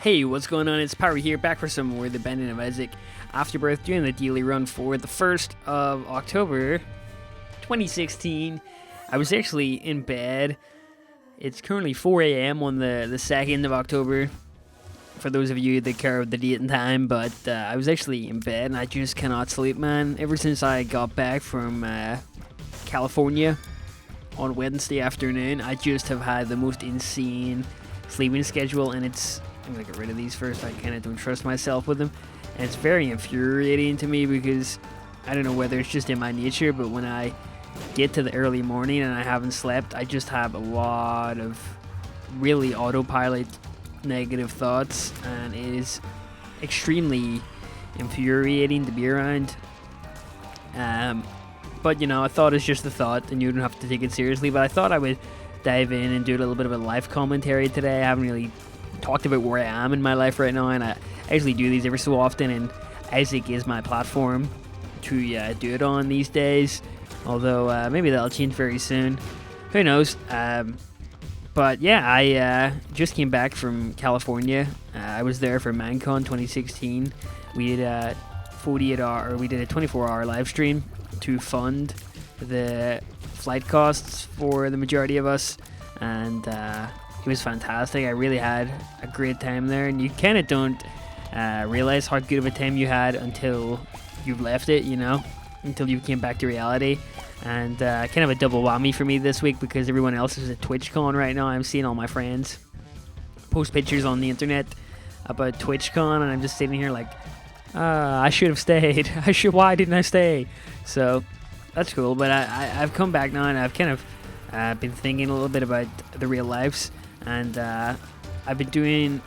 Hey, what's going on? It's Power here, back for some more of the Bending of Isaac Afterbirth, doing the daily run for the 1st of October, 2016. I was actually in bed. It's currently 4 a.m. on the 2nd of October, for those of you that care about the date and time, but I was actually in bed and I just cannot sleep, man. Ever since I got back from California on Wednesday afternoon, I just have had the most insane sleeping schedule, and I'm gonna get rid of these first. I kind of don't trust myself with them, and it's very infuriating to me because I don't know whether it's just in my nature, but when I get to the early morning and I haven't slept, I just have a lot of really autopilot negative thoughts, and it is extremely infuriating to be around. But you know, a thought is just a thought, and you don't have to take it seriously. But I thought I would dive in and do a little bit of a life commentary today. I haven't really talked about where I am in my life right now, and I actually do these every so often, and Isaac is my platform to do it on these days, although maybe that'll change very soon, who knows. But yeah, I just came back from California. I was there for ManCon 2016. We did a 24-hour live stream to fund the flight costs for the majority of us, and it was fantastic. I really had a great time there, and you kind of don't realize how good of a time you had until you've left it, you know, until you came back to reality. And kind of a double whammy for me this week because everyone else is at TwitchCon right now. I'm seeing all my friends post pictures on the internet about TwitchCon, and I'm just sitting here like, I should have stayed. Why didn't I stay? So that's cool, but I've come back now, and I've kind of been thinking a little bit about the real lives, and I've been doing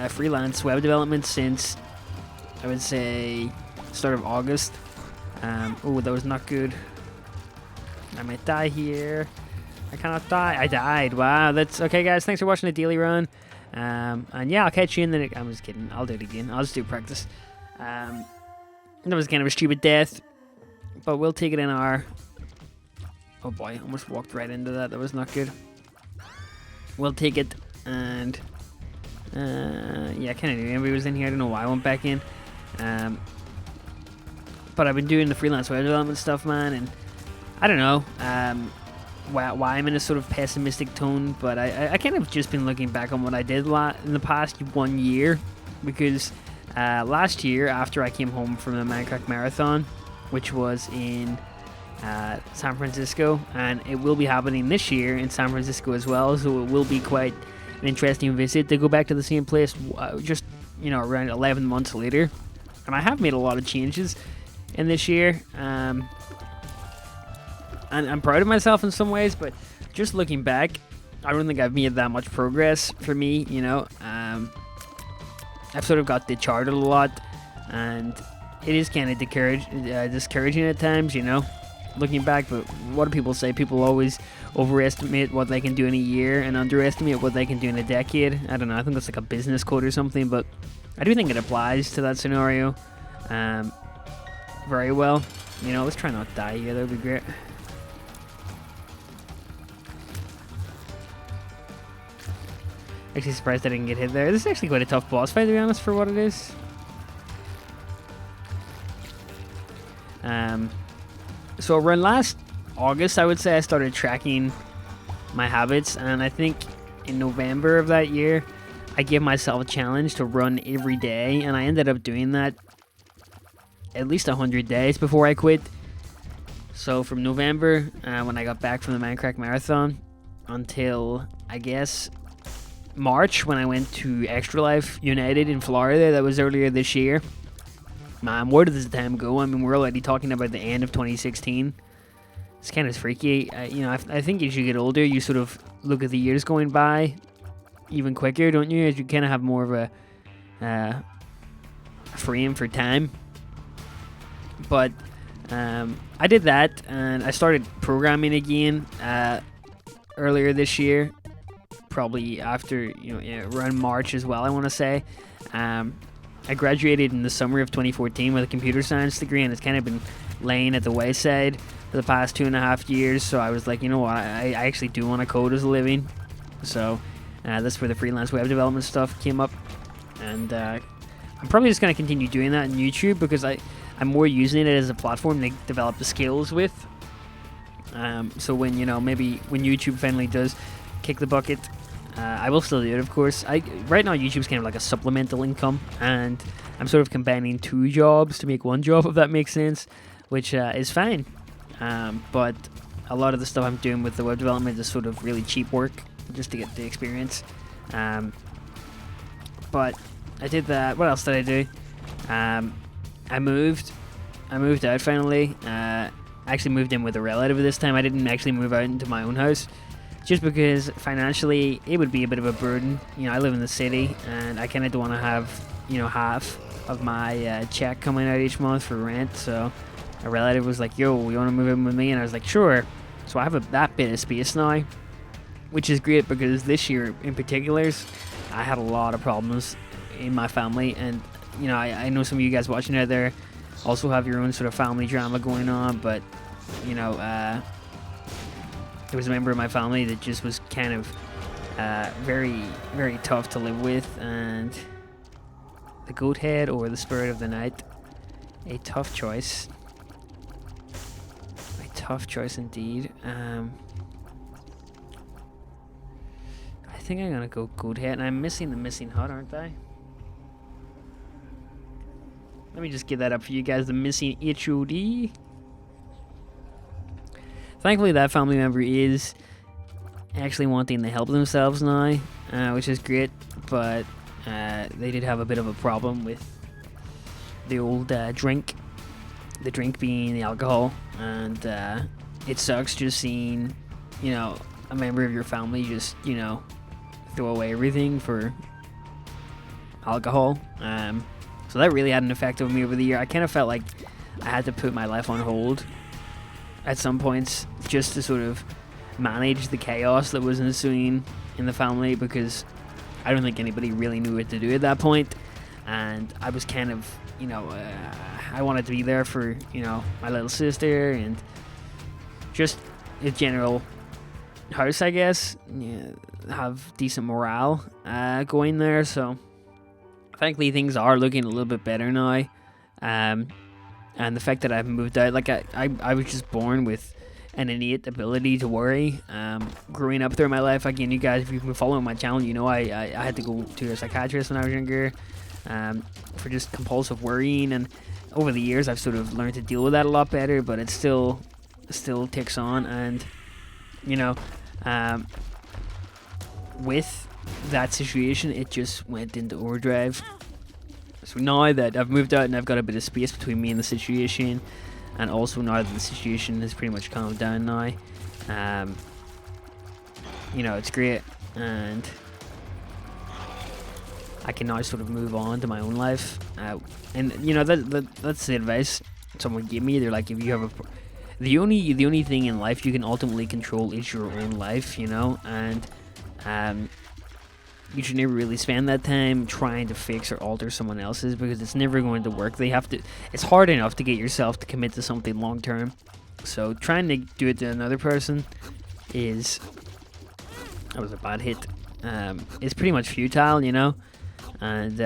freelance web development since, I would say, start of August. Oh, that was not good. I might die here. I cannot die. I died. Wow, that's okay, guys. Thanks for watching the daily run. And yeah, I'll catch you in the. I'm just kidding. I'll do it again. I'll just do practice. That was kind of a stupid death, but we'll take it in our. Oh boy, almost walked right into that. That was not good. We'll take it, and yeah, kind of knew everybody was in here. I don't know why I went back in. But I've been doing the freelance web development stuff, man, and I don't know why I'm in a sort of pessimistic tone, but I kind of just been looking back on what I did in the past 1 year, because last year, after I came home from the Minecraft Marathon, which was in San Francisco, and it will be happening this year in San Francisco as well, so it will be quite an interesting visit to go back to the same place just, you know, around 11 months later. And I have made a lot of changes in this year, and I'm proud of myself in some ways, but just looking back, I don't think I've made that much progress for me, you know. I've sort of got decharted a lot, and it is kind of discouraging at times, you know, looking back. But what do people say? People always overestimate what they can do in a year and underestimate what they can do in a decade. I don't know, I think that's like a business quote or something, but I do think it applies to that scenario very well. You know, let's try not to die here, that would be great. Actually surprised I didn't get hit there. This is actually quite a tough boss fight, to be honest, for what it is. So around last August, I would say, I started tracking my habits, and I think in November of that year, I gave myself a challenge to run every day, and I ended up doing that at least 100 days before I quit. So from November, when I got back from the Minecraft Marathon, until, I guess, March, when I went to Extra Life United in Florida. That was earlier this year. Man, where did this time go? I mean, we're already talking about the end of 2016. It's kind of freaky. You know, I think as you get older, you sort of look at the years going by even quicker, don't you? As you kind of have more of a frame for time. But I did that, and I started programming again earlier this year. Probably after, you know, around March as well, I want to say. I graduated in the summer of 2014 with a computer science degree, and it's kind of been laying at the wayside for the past 2.5 years. So I was like, you know what, I actually do want to code as a living. So that's where the freelance web development stuff came up. and I'm probably just going to continue doing that on YouTube because I'm more using it as a platform to develop the skills with. So when, you know, maybe when YouTube finally does kick the bucket, I will still do it, of course. Right now YouTube's kind of like a supplemental income, and I'm sort of combining 2 jobs to make 1 job, if that makes sense, which is fine. But a lot of the stuff I'm doing with the web development is sort of really cheap work just to get the experience. But I did that. What else did I do? I moved out finally. I actually moved in with a relative this time. I didn't actually move out into my own house, just because financially it would be a bit of a burden. You know, I live in the city, and I kind of don't want to have, you know, half of my check coming out each month for rent. So a relative was like, "Yo, you want to move in with me?" And I was like, "Sure." So I have that bit of space now, which is great because this year in particular, I had a lot of problems in my family, and you know, I know some of you guys watching out there also have your own sort of family drama going on, but you know, there was a member of my family that just was kind of very, very tough to live with, and the goat head or the spirit of the night, a tough choice. A tough choice indeed. I think I'm gonna go goat head, and I'm missing the missing hut, aren't I? Let me just get that up for you guys, the missing HOD. Thankfully, that family member is actually wanting to help themselves now, which is great, but they did have a bit of a problem with the old drink. The drink being the alcohol, and it sucks just seeing, you know, a member of your family just, you know, throw away everything for alcohol. So that really had an effect on me over the year. I kind of felt like I had to put my life on hold at some points just to sort of manage the chaos that was ensuing in the family, because I don't think anybody really knew what to do at that point. And I was kind of, you know, I wanted to be there for, you know, my little sister and just a general house, I guess, yeah, have decent morale going there. So thankfully things are looking a little bit better now, and the fact that I've moved out, like I was just born with an innate ability to worry. Growing up through my life, again, you guys, if you've been following my channel, you know I had to go to a psychiatrist when I was younger, for just compulsive worrying, and over the years I've sort of learned to deal with that a lot better, but it still ticks on. And you know, with that situation, it just went into overdrive. So now that I've moved out and I've got a bit of space between me and the situation, and also now that the situation has pretty much calmed down now, you know, it's great, and I can now sort of move on to my own life. And you know, that's the advice someone gave me. They're like, if you have the only thing in life you can ultimately control is your own life, you know, and you should never really spend that time trying to fix or alter someone else's, because it's never going to work. It's hard enough to get yourself to commit to something long term. So trying to do it to another person that was a bad hit. It's pretty much futile, you know. And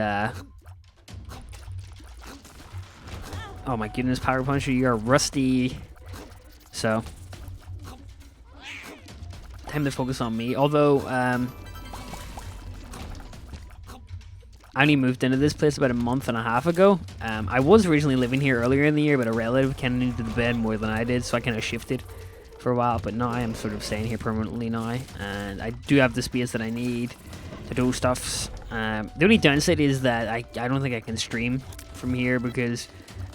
oh my goodness, Power Puncher, you are rusty. So time to focus on me. Although I only moved into this place about a month and a half ago. I was originally living here earlier in the year, but a relative kind of needed the bed more than I did, so I kind of shifted for a while. But now I am sort of staying here permanently now, and I do have the space that I need to do stuffs. The only downside is that I don't think I can stream from here, because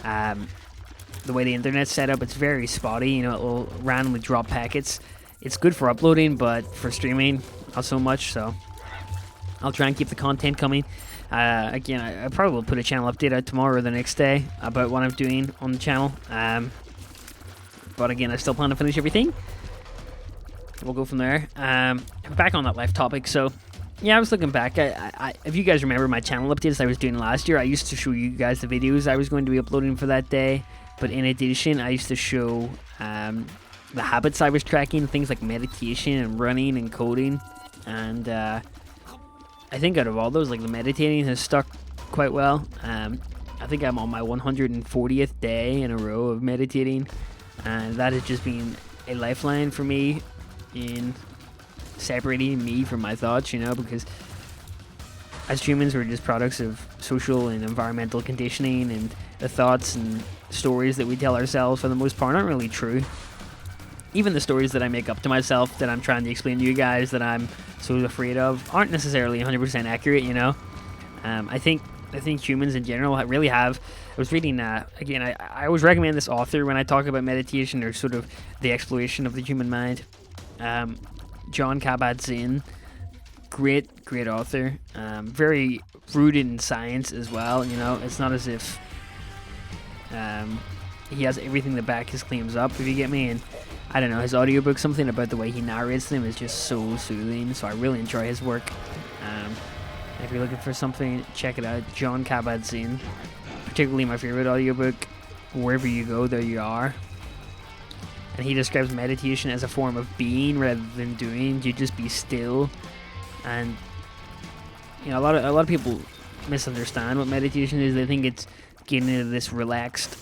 the way the internet's set up, it's very spotty. You know, it will randomly drop packets. It's good for uploading, but for streaming, not so much. So I'll try and keep the content coming. Again, I probably will put a channel update out tomorrow or the next day about what I'm doing on the channel. But again, I still plan to finish everything. We'll go from there. Back on that life topic. So yeah, I was looking back. If you guys remember my channel updates I was doing last year, I used to show you guys the videos I was going to be uploading for that day. But in addition, I used to show the habits I was tracking, things like meditation and running and coding. And I think out of all those, like the meditating has stuck quite well. I think I'm on my 140th day in a row of meditating, and that has just been a lifeline for me in separating me from my thoughts, because as humans we're just products of social and environmental conditioning, and the thoughts and stories that we tell ourselves for the most part aren't really true. Even the stories that I make up to myself that I'm trying to explain to you guys that I'm so afraid of aren't necessarily 100% accurate, I think humans in general really have. I was reading, again, I always recommend this author when I talk about meditation or sort of the exploration of the human mind. Jon Kabat-Zinn, great author, very rooted in science as well. It's not as if he has everything to back his claims up, if you get me. And I don't know, his audiobook, something about the way he narrates them is just so soothing, so I really enjoy his work. If you're looking for something, check it out. Jon Kabat-Zinn, particularly my favorite audiobook, Wherever You Go, There You Are. And he describes meditation as a form of being rather than doing. You just be still. And a lot of people misunderstand what meditation is. They think it's getting into this relaxed,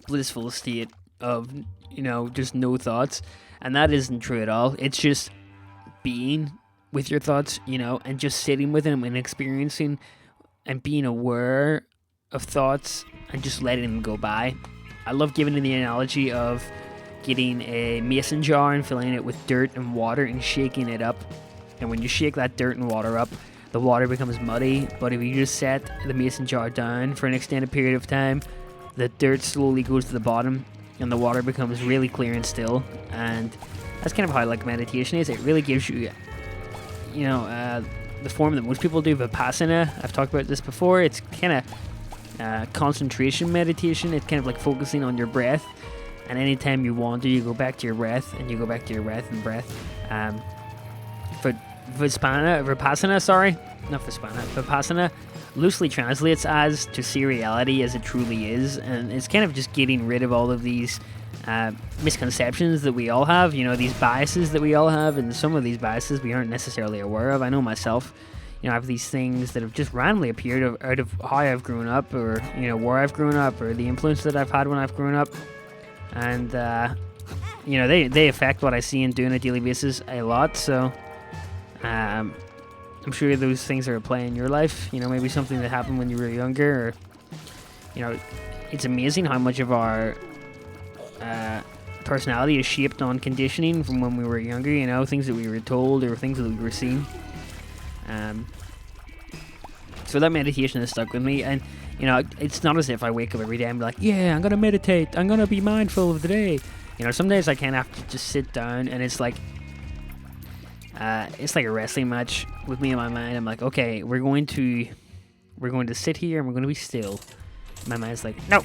blissful state of just no thoughts, and that isn't true at all. It's just being with your thoughts, and just sitting with them and experiencing and being aware of thoughts and just letting them go by. I love giving the analogy of getting a mason jar and filling it with dirt and water and shaking it up. And when you shake that dirt and water up, the water becomes muddy. But if you just set the mason jar down for an extended period of time, the dirt slowly goes to the bottom and the water becomes really clear and still. And that's kind of how meditation is. It really gives you the form that most people do, Vipassana. I've talked about this before. It's kind of concentration meditation. It's kind of like focusing on your breath, and anytime you wander, you go back to your breath, and you go back to your breath and breath. Vipassana loosely translates as to see reality as it truly is, and it's kind of just getting rid of all of these misconceptions that we all have, these biases that we all have, and some of these biases we aren't necessarily aware of. I know myself, I have these things that have just randomly appeared out of how I've grown up, or where I've grown up, or the influence that I've had when I've grown up, and they affect what I see and do on a daily basis a lot. So I'm sure those things are at play in your life, maybe something that happened when you were younger, or it's amazing how much of our personality is shaped on conditioning from when we were younger, things that we were told or things that we were seeing. So that meditation has stuck with me, and it's not as if I wake up every day and be like, yeah, I'm gonna meditate, I'm gonna be mindful of the day. Some days I kind of have to just sit down, and it's like a wrestling match with me in my mind. I'm like, okay, we're going to sit here and we're going to be still. My mind's like, no,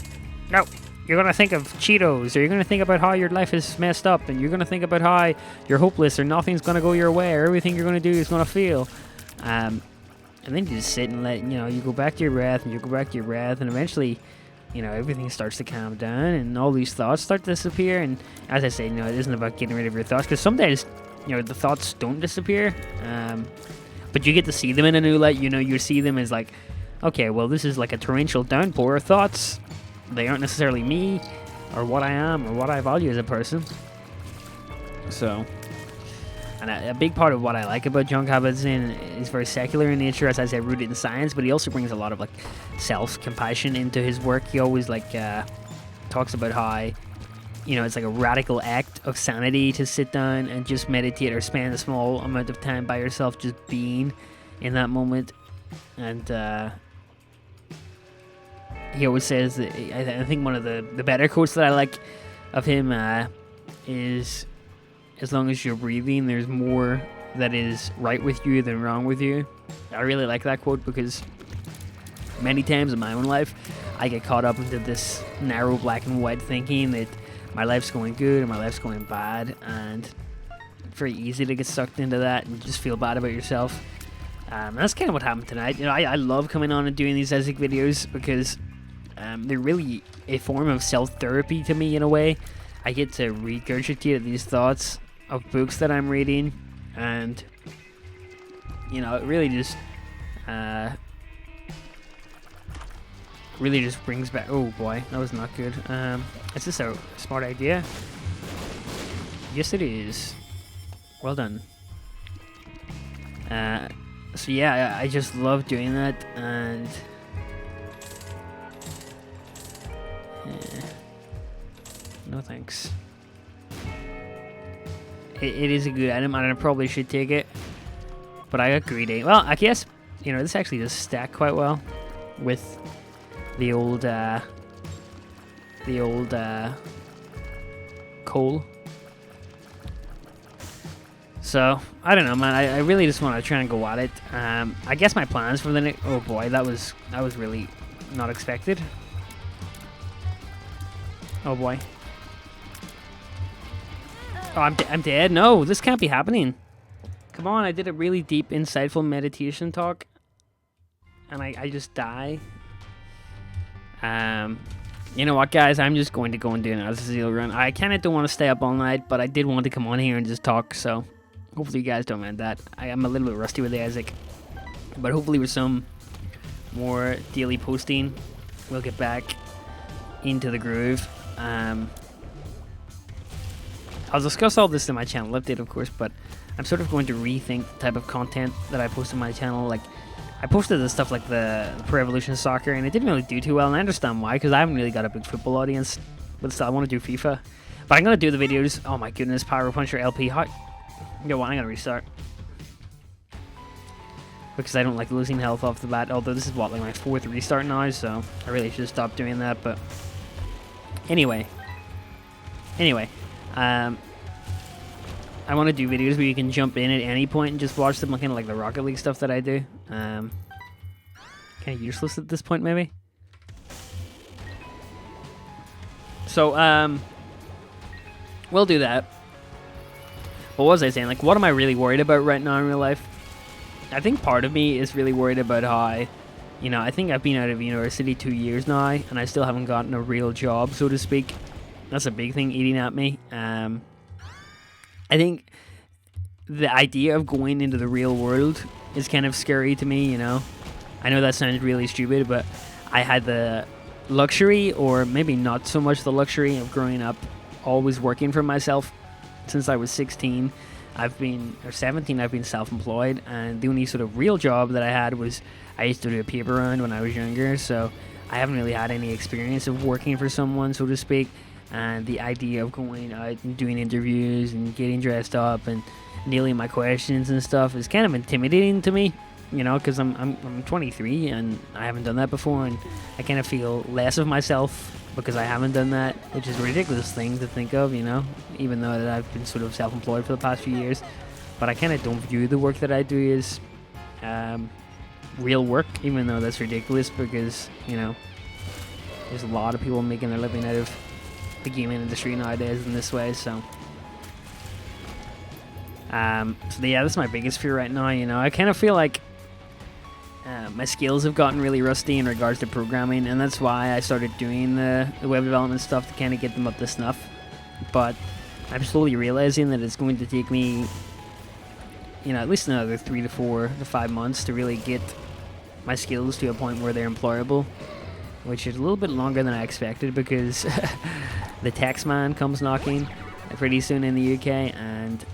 you're going to think of Cheetos, or you're going to think about how your life is messed up, and you're going to think about how you're hopeless, or nothing's going to go your way, or everything you're going to do is going to fail. And then you just sit and let, you go back to your breath, and you go back to your breath, and eventually, everything starts to calm down, and all these thoughts start to disappear. And as I say, it isn't about getting rid of your thoughts, because some days, the thoughts don't disappear, but you get to see them in a new light. You see them as like, okay, well, this is like a torrential downpour of thoughts. They aren't necessarily me, or what I am, or what I value as a person. So, and a big part of what I like about Jon Kabat-Zinn is very secular in nature, as I said, rooted in science, but he also brings a lot of self-compassion into his work. He always talks about how it's like a radical act of sanity to sit down and just meditate, or spend a small amount of time by yourself just being in that moment. And he always says that, I think one of the better quotes that I like of him is, as long as you're breathing, there's more that is right with you than wrong with you. I really like that quote, because many times in my own life I get caught up into this narrow black and white thinking that my life's going good or my life's going bad, and it's very easy to get sucked into that and just feel bad about yourself. And that's kind of what happened tonight. I love coming on and doing these Isaac videos, because they're really a form of self-therapy to me in a way. I get to regurgitate these thoughts of books that I'm reading, and you know, it really just brings back. Oh boy, that was not good. Is this a smart idea? Yes, it is. Well done. So yeah, I just love doing that, and no thanks. It is a good item, and I probably should take it, but I got greedy. Well, I guess, you know, this actually does stack quite well with the old coal. So I don't know, man. I really just want to try and go at it. I guess my plans for the next. Oh boy, that was really not expected. Oh boy. Oh, I'm dead. No, this can't be happening. Come on, I did a really deep, insightful meditation talk, and I just die. You know what, guys? I'm just going to go and do an Azazel run. I kind of don't want to stay up all night, but I did want to come on here and just talk, so hopefully you guys don't mind that. I am a little bit rusty with Isaac, but hopefully with some more daily posting, we'll get back into the groove. I'll discuss all this in my channel update, of course, but I'm sort of going to rethink the type of content that I post on my channel. Like, I posted this stuff like the Pro Evolution Soccer, and it didn't really do too well, and I understand why, because I haven't really got a big football audience, but still, I want to do FIFA. But I'm going to do the videos. Oh my goodness, Power Puncher LP. Yo, I'm going to restart. Because I don't like losing health off the bat, although this is, what, like my 4th restart now, so I really should stop doing that, but anyway, I want to do videos where you can jump in at any point and just watch them, kind of like the Rocket League stuff that I do. Kind of useless at this point, maybe. So, we'll do that. What was I saying? Like, what am I really worried about right now in real life? I think part of me is really worried about how I think I've been out of university 2 years now, and I still haven't gotten a real job, so to speak. That's a big thing eating at me. I think the idea of going into the real world is kind of scary to me, you know. I know that sounds really stupid, but I had the luxury, or maybe not so much the luxury, of growing up always working for myself. Since I was 16, or 17, I've been self-employed, and the only sort of real job that I had was I used to do a paper round when I was younger, so I haven't really had any experience of working for someone, so to speak. And the idea of going out and doing interviews and getting dressed up and nailing my questions and stuff is kind of intimidating to me, you know, because I'm 23 and I haven't done that before, and I kind of feel less of myself because I haven't done that, which is a ridiculous thing to think of, you know, even though that I've been sort of self-employed for the past few years. But I kind of don't view the work that I do as real work, even though that's ridiculous, because, you know, there's a lot of people making their living out of the gaming industry nowadays in this way, so yeah, that's my biggest fear right now, you know. I kind of feel like my skills have gotten really rusty in regards to programming, and that's why I started doing the web development stuff to kind of get them up to snuff. But I'm slowly realizing that it's going to take me, you know, at least another 3 to 4 to 5 months to really get my skills to a point where they're employable, which is a little bit longer than I expected, because the tax man comes knocking pretty soon in the UK, and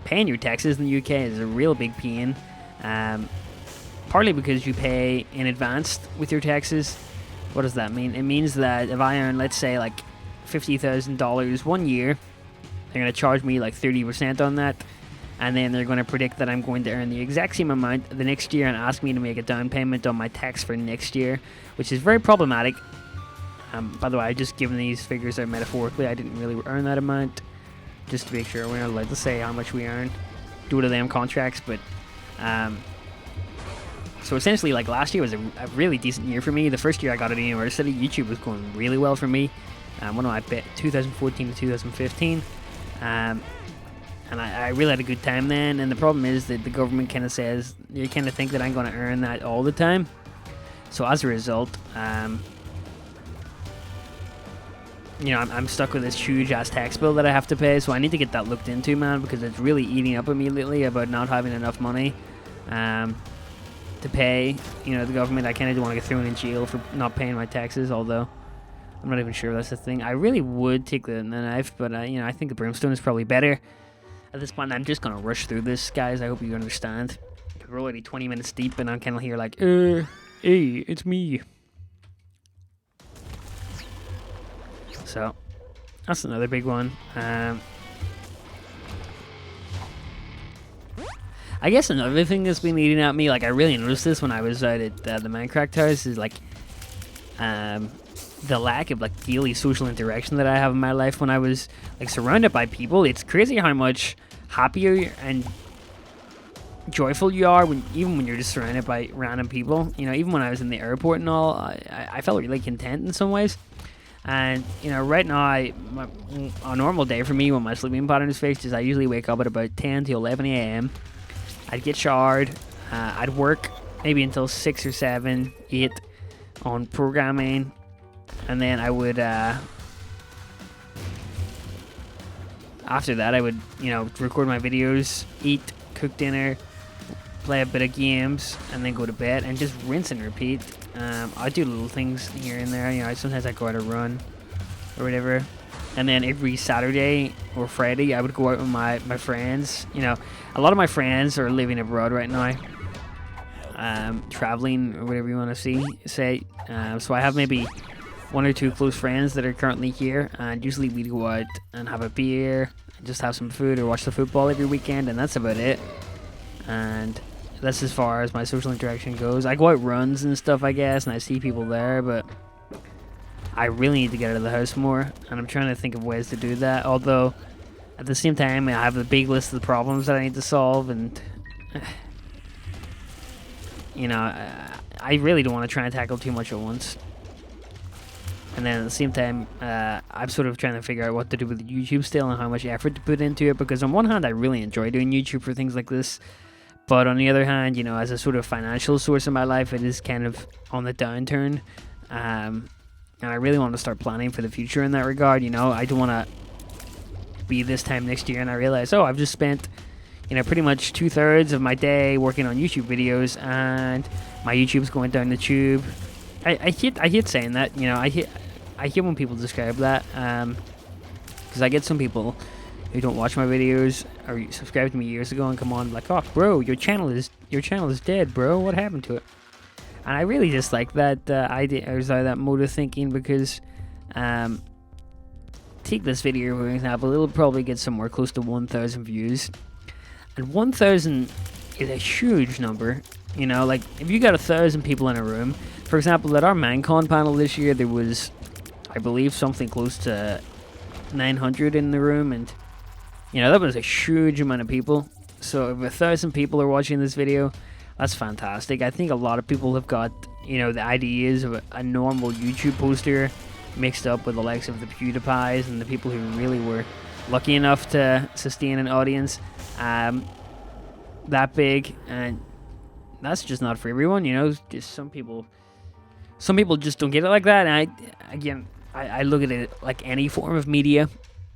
paying your taxes in the UK is a real big pain, partly because you pay in advance with your taxes. What does that mean? It means that if I earn, let's say, like $50,000 one year, they're going to charge me like 30% on that, and then they're going to predict that I'm going to earn the exact same amount the next year and ask me to make a down payment on my tax for next year, which is very problematic. By the way, I just given these figures out metaphorically. I didn't really earn that amount, just to make sure we're not allowed to say how much we earn due to them contracts. But so essentially, like, last year was a really decent year for me. The first year I got out of university, YouTube was going really well for me. When I bet 2014 to 2015. And I really had a good time then, and the problem is that the government kind of says, you kind of think that I'm going to earn that all the time. So as a result, you know, I'm stuck with this huge-ass tax bill that I have to pay, so I need to get that looked into, man, because it's really eating up at me lately about not having enough money to pay, the government. I kind of don't want to get thrown in jail for not paying my taxes, although I'm not even sure if that's the thing. I really would take the knife, but I think the brimstone is probably better. At this point, I'm just gonna rush through this, guys. I hope you understand. We're already 20 minutes deep, and I'm kind of here like, hey, it's me. So, that's another big one. I guess another thing that's been eating at me, like I really noticed this when I was out at the Minecraft house, is like the lack of like daily social interaction that I have in my life when I was like surrounded by people. It's crazy how much happier and joyful you are even when you're just surrounded by random people. Even when I was in the airport and all, I felt really content in some ways. And right now, a normal day for me when my sleeping pattern is fixed is I usually wake up at about 10 to 11 a.m. I'd get showered, I'd work maybe until 6 or 7, 8 on programming, and then I would, after that I would, record my videos, eat, cook dinner, play a bit of games, and then go to bed, and just rinse and repeat. I do little things here and there, sometimes I go out a run, or whatever. And then every Saturday or Friday, I would go out with my friends. A lot of my friends are living abroad right now, traveling or whatever you want to say. So I have maybe 1 or 2 close friends that are currently here, and usually we go out and have a beer, and just have some food or watch the football every weekend, and that's about it. And that's as far as my social interaction goes. I go out runs and stuff, I guess, and I see people there, but I really need to get out of the house more, and I'm trying to think of ways to do that. Although, at the same time, I have a big list of the problems that I need to solve, and I really don't want to try and tackle too much at once. And then at the same time, I'm sort of trying to figure out what to do with YouTube still and how much effort to put into it, because on one hand, I really enjoy doing YouTube for things like this, but on the other hand, as a sort of financial source in my life, it is kind of on the downturn. And I really want to start planning for the future in that regard. I don't want to be this time next year and I realize, I've just spent, pretty much 2/3 of my day working on YouTube videos, and my YouTube's going down the tube. I hate saying that. I hate when people describe that, because I get some people who don't watch my videos or subscribed to me years ago and come on like, oh, bro, your channel is dead, bro. What happened to it? And I really dislike that idea, or that mode of thinking, because take this video for example, it'll probably get somewhere close to 1,000 views, and 1,000 is a huge number. Like if you got 1,000 people in a room, for example, at our Minecon panel this year, there was, I believe, something close to 900 in the room, and that was a huge amount of people. So if 1,000 people are watching this video, that's fantastic. I think a lot of people have got, the ideas of a normal YouTube poster mixed up with the likes of the PewDiePies and the people who really were lucky enough to sustain an audience that big, and that's just not for everyone. Just some people just don't get it like that. And I look at it like any form of media.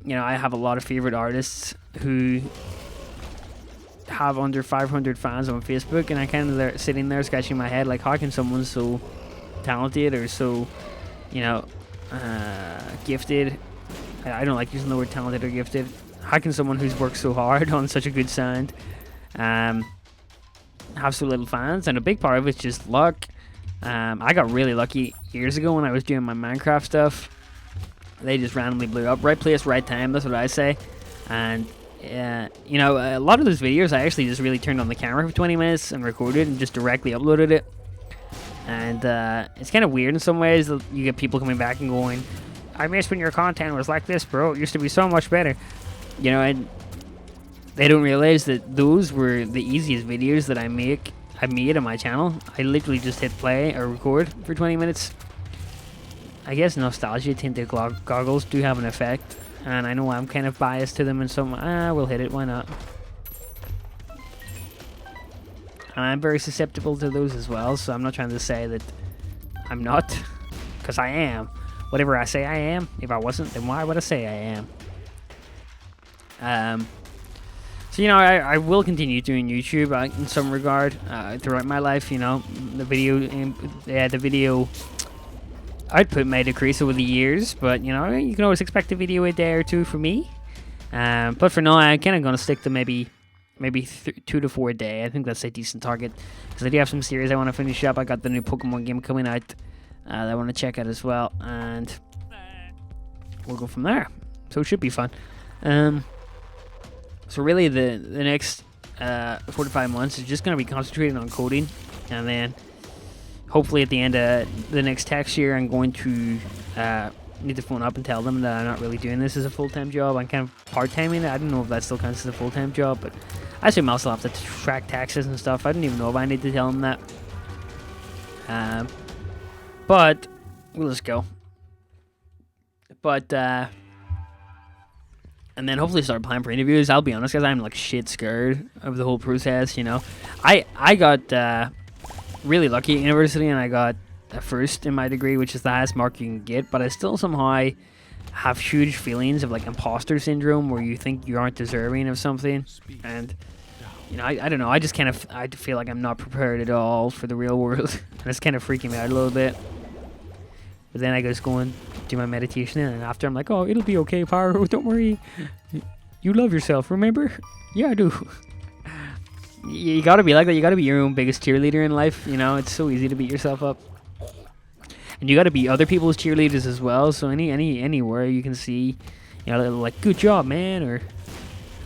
I have a lot of favorite artists who have under 500 fans on Facebook, and I kind of sitting there scratching my head like, how can someone so talented or so gifted, I don't like using the word talented or gifted, how can someone who's worked so hard on such a good sound have so little fans? And a big part of it's just luck. I got really lucky years ago when I was doing my Minecraft stuff. They just randomly blew up. Right place, right time, that's what I say. And a lot of those videos I actually just really turned on the camera for 20 minutes and recorded and just directly uploaded it. And it's kind of weird in some ways that you get people coming back and going, I miss when your content was like this, bro. It used to be so much better. And they don't realize that those were the easiest videos that I made on my channel. I literally just hit play or record for 20 minutes. I guess nostalgia tinted goggles do have an effect, and I know I'm kind of biased to them in some. We'll hit it, why not? And I'm very susceptible to those as well, so I'm not trying to say that I'm not, because I am. Whatever I say I am, if I wasn't, then why would I say I am? So, you know, I will continue doing YouTube in some regard throughout my life. You know, the video output may decrease over the years, but you know, you can always expect a video a day or two from me. But for now, I'm kind of gonna stick to maybe 2 to 4 a day. I think that's a decent target because I do have some series I want to finish up. I got the new Pokemon game coming out that I want to check out as well, and we'll go from there. So it should be fun. So really, the next 4 to 5 months is just going to be concentrating on coding, and then hopefully at the end of the next tax year, I'm going to need to phone up and tell them that I'm not really doing this as a full-time job. I'm kind of part-timing it. I don't know if that still counts as a full-time job, but I assume I'll still have to track taxes and stuff. I don't even know if I need to tell them that. But we'll just go. But and then hopefully start applying for interviews. I'll be honest, guys, I'm like shit scared of the whole process. You know, I got really lucky at university, and I got a first in my degree, which is the highest mark you can get. But I still somehow have huge feelings of like imposter syndrome, where you think you aren't deserving of something, and you know, I don't know. I just kind of I feel like I'm not prepared at all for the real world, and it's kind of freaking me out a little bit. But then I just go and do my meditation, and after I'm like, oh, it'll be okay, Pyro. Don't worry. You love yourself, remember? Yeah, I do. You gotta be like that. You gotta be your own biggest cheerleader in life. You know, it's so easy to beat yourself up. And you gotta be other people's cheerleaders as well. So anywhere you can see, you know, like, good job, man, or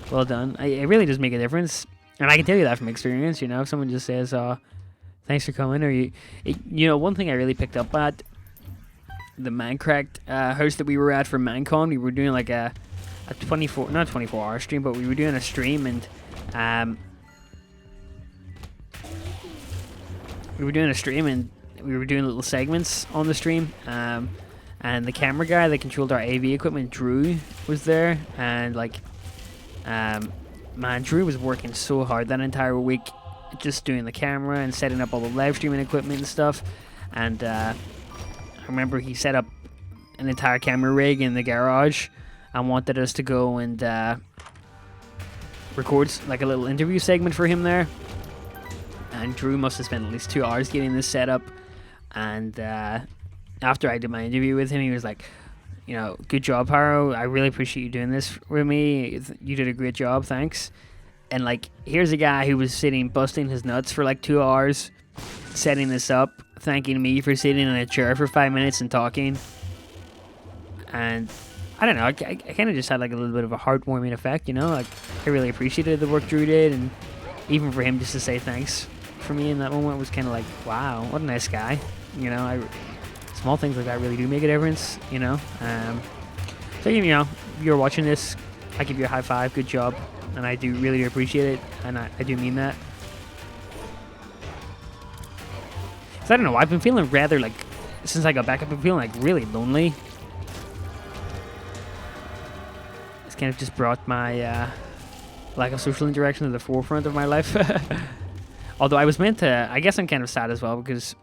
well done. It really does make a difference. And I can tell you that from experience. You know, if someone just says, thanks for coming, or you know, one thing I really picked up at the Minecraft house that we were at for Minecon, we were doing like a 24-hour stream, but we were doing a stream, and we were doing little segments on the stream, and the camera guy that controlled our AV equipment, Drew, was there, and like, man, Drew was working so hard that entire week, just doing the camera and setting up all the live streaming equipment and stuff, and I remember he set up an entire camera rig in the garage and wanted us to go and record like a little interview segment for him there. And Drew must have spent at least 2 hours getting this set up. And after I did my interview with him, he was like, you know, good job, Pyro. I really appreciate you doing this with me. You did a great job, thanks. And like, here's a guy who was sitting busting his nuts for like 2 hours setting this up, thanking me for sitting in a chair for 5 minutes and talking. And I don't know, I kind of just had like a little bit of a heartwarming effect, you know, like I really appreciated the work Drew did, and even for him just to say thanks for me in that moment was kind of like, wow, what a nice guy, you know. Small things like that really do make a difference, you know. So, you know, if you're watching this, I give you a high five, good job, and I do really appreciate it, and I do mean that. So I don't know, I've been feeling rather like, since I got back, I've been feeling like really lonely. It's kind of just brought my lack of social interaction to the forefront of my life. Although I was meant to, I guess I'm kind of sad as well, because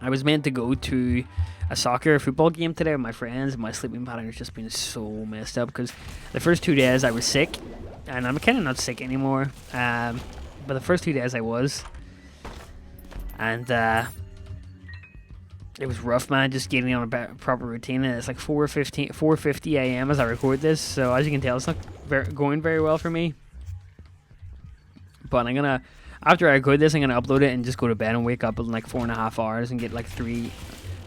I was meant to go to a football game today with my friends, and my sleeping pattern has just been so messed up, because the first 2 days I was sick, and I'm kind of not sick anymore, but the first 2 days I was. And it was rough, man, just getting on a proper routine. And it's like 4:50 a.m. as I record this, so as you can tell, it's not going very well for me. But after I record this, I'm gonna upload it and just go to bed and wake up in like 4.5 hours and get like 3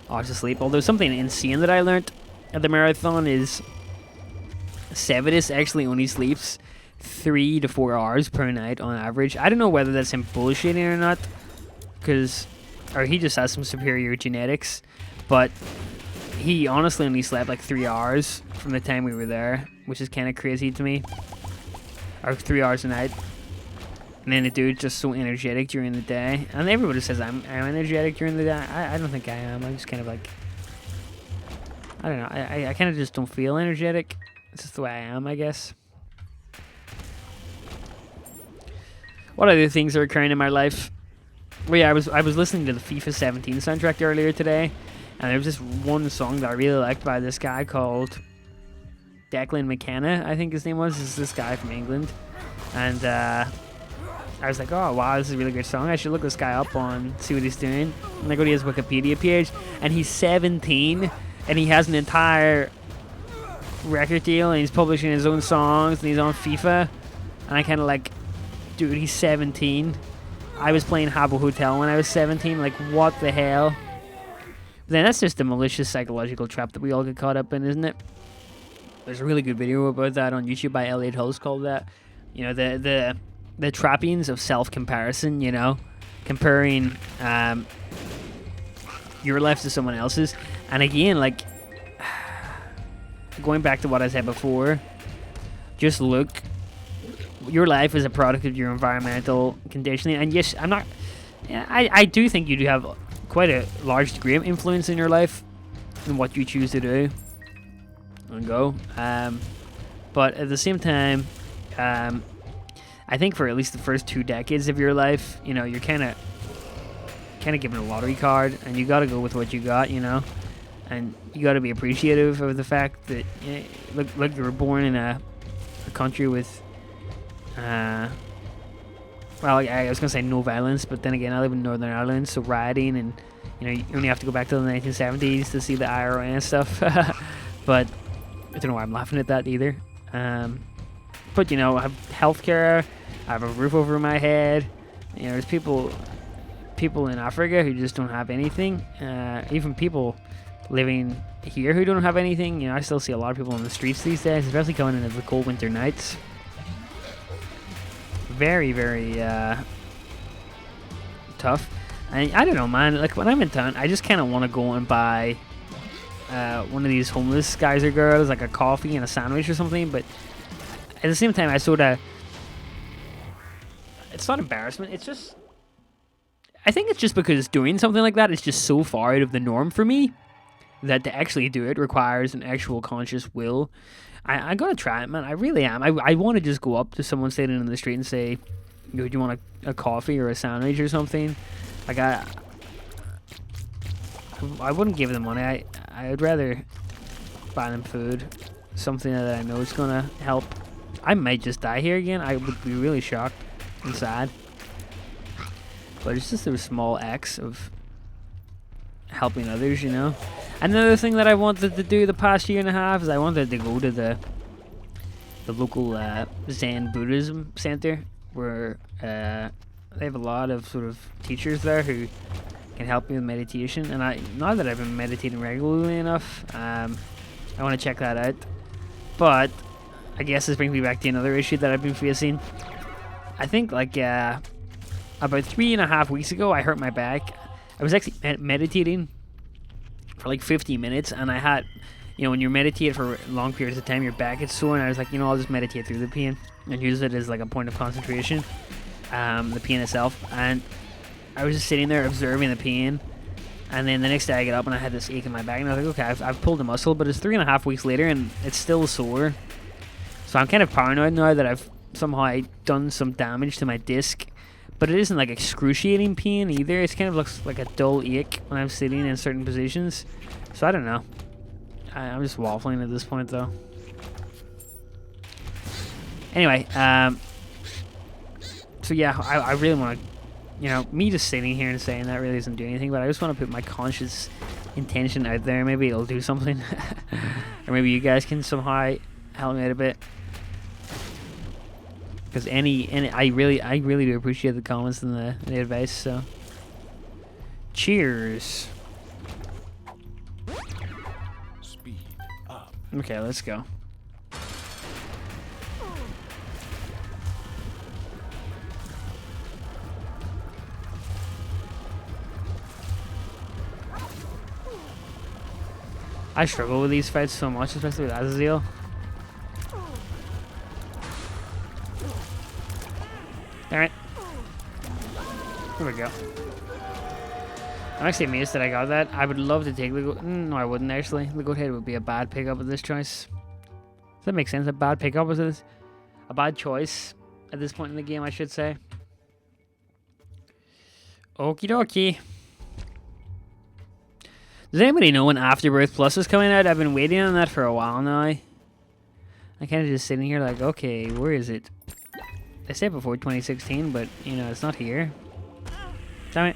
hours of sleep. Although something insane that I learned at the marathon is Sevidus actually only sleeps 3 to 4 hours per night on average. I don't know whether that's him bullshitting or not, or he just has some superior genetics, but he honestly only slept like 3 hours from the time we were there, which is kind of crazy to me. Or 3 hours a night. And then the dude's just so energetic during the day. And everybody says I'm energetic during the day. I don't think I am. I'm just kind of like, I don't know. I kind of just don't feel energetic. It's just the way I am, I guess. What other things are occurring in my life? Well, yeah, I was listening to the FIFA 17 soundtrack earlier today, and there was this one song that I really liked by this guy called Declan McKenna, I think his name was. This is this guy from England, And I was like, oh wow, this is a really good song. I should look this guy up on, see what he's doing. And I go to his Wikipedia page, and he's 17, and he has an entire record deal, and he's publishing his own songs, and he's on FIFA. And I kind of like, dude, he's 17. I was playing Habbo Hotel when I was 17. Like, what the hell? But then that's just a malicious psychological trap that we all get caught up in, isn't it? There's a really good video about that on YouTube by Elliot Hulse called that. You know, the trappings of self-comparison, you know? Comparing your life to someone else's. And again, like, going back to what I said before, just look. Your life is a product of your environmental conditioning. And yes, I do think you do have quite a large degree of influence in your life and what you choose to do and go. But at the same time, I think for at least the first 2 decades of your life, you know, you're kind of given a lottery card, and you got to go with what you got, you know. And you got to be appreciative of the fact that, look, you were born in a country with, well, I was going to say no violence, but then again, I live in Northern Ireland, so rioting, and, you know, you only have to go back to the 1970s to see the IRA and stuff. But I don't know why I'm laughing at that either. But, you know, I have healthcare, I have a roof over my head. You know, there's people in Africa who just don't have anything. Even people living here who don't have anything. You know, I still see a lot of people on the streets these days, especially coming into the cold winter nights. Very, very tough. And I don't know, man. Like, when I'm in town, I just kind of want to go and buy one of these homeless guys or girls, like a coffee and a sandwich or something. But at the same time, I sort of... It's not embarrassment. It's just... I think it's just because doing something like that is just so far out of the norm for me that to actually do it requires an actual conscious will. I gotta try it, man. I really am. I want to just go up to someone sitting in the street and say, "Do you want a coffee or a sandwich or something?" Like, I wouldn't give them money. I'd rather buy them food, something that I know is gonna help. I might just die here again. I would be really shocked and sad. But it's just a small acts of helping others, you know. Another thing that I wanted to do the past year and a half is I wanted to go to the local Zen Buddhism center, where they have a lot of sort of teachers there who can help me with meditation. And now that I've been meditating regularly enough, I want to check that out. But I guess this brings me back to another issue that I've been facing. I think like about 3.5 weeks ago, I hurt my back. I was actually meditating for like 50 minutes, and I had, you know, when you meditate for long periods of time, your back is sore, and I was like, you know, I'll just meditate through the pain and use it as like a point of concentration, the pain itself. And I was just sitting there observing the pain, and then the next day I get up and I had this ache in my back, and I was like, okay, I've pulled a muscle, but it's 3.5 weeks later and it's still sore. So I'm kind of paranoid now that I've somehow done some damage to my disc. But it isn't like excruciating pain either. It kind of looks like a dull ache when I'm sitting in certain positions. So I don't know. I'm just waffling at this point though. Anyway, so yeah, I really want to, you know, me just sitting here and saying that really doesn't do anything, but I just want to put my conscious intention out there. Maybe it'll do something. Or maybe you guys can somehow help me out a bit. Because I really do appreciate the comments and the advice. So, cheers. Speed up. Okay, let's go. I struggle with these fights so much, especially with Azazel. Alright. Here we go. I'm actually amazed that I got that. I would love to take the goat. No, I wouldn't actually. The goat head would be a bad pickup with this choice. Does that make sense? A bad pickup with this? A bad choice at this point in the game, I should say. Okie dokie. Does anybody know when Afterbirth Plus is coming out? I've been waiting on that for a while now. I'm kind of just sitting here like, okay, where is it? They said before 2016, but you know, it's not here. Damn it.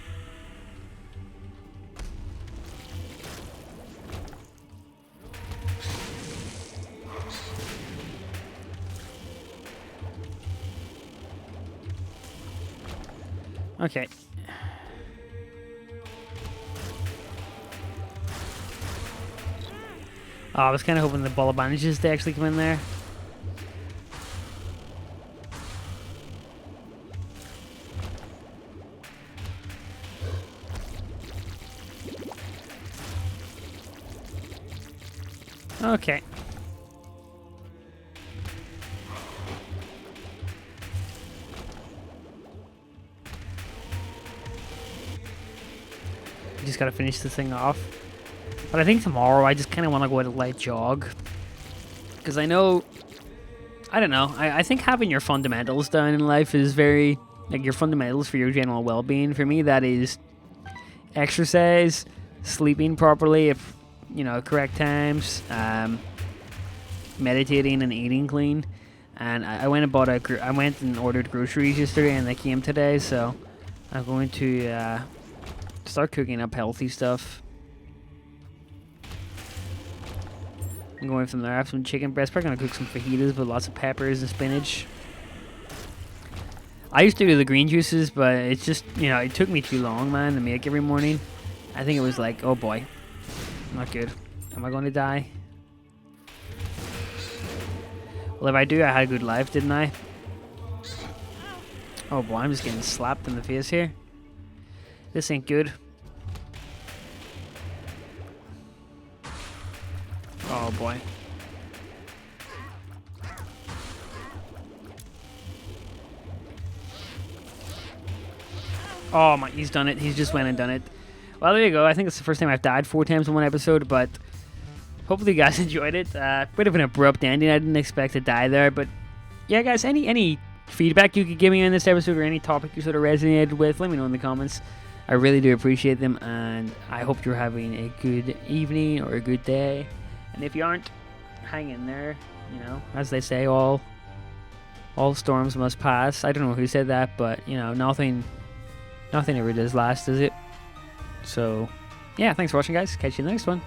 Okay. Oh, I was kind of hoping the ball of bandages to actually come in there. Okay. Just gotta finish this thing off. But I think tomorrow I just kind of want to go out a light jog. Because I know... I don't know. I think having your fundamentals down in life is very... Like, your fundamentals for your general well-being. For me, that is exercise, sleeping properly, if you know, correct times, meditating and eating clean. And I went and bought I went and ordered groceries yesterday, and they came today. So I'm going to start cooking up healthy stuff. I'm going from there. I have some chicken breast. Probably gonna cook some fajitas with lots of peppers and spinach. I used to do the green juices, but it's just, you know, it took me too long, man, to make every morning. I think it was like, oh boy, not good. Am I going to die? Well, if I do, I had a good life, didn't I? Oh boy, I'm just getting slapped in the face here. This ain't good. Oh boy. Oh my, he's done it. He's just went and done it. Well, there you go. I think it's the first time I've died 4 times in one episode, but hopefully you guys enjoyed it. Bit of an abrupt ending. I didn't expect to die there, but yeah, guys, any feedback you could give me on this episode or any topic you sort of resonated with, let me know in the comments. I really do appreciate them, and I hope you're having a good evening or a good day. And if you aren't, hang in there. You know, as they say, all storms must pass. I don't know who said that, but you know, nothing ever does last, does it? So, yeah, thanks for watching, guys. Catch you in the next one.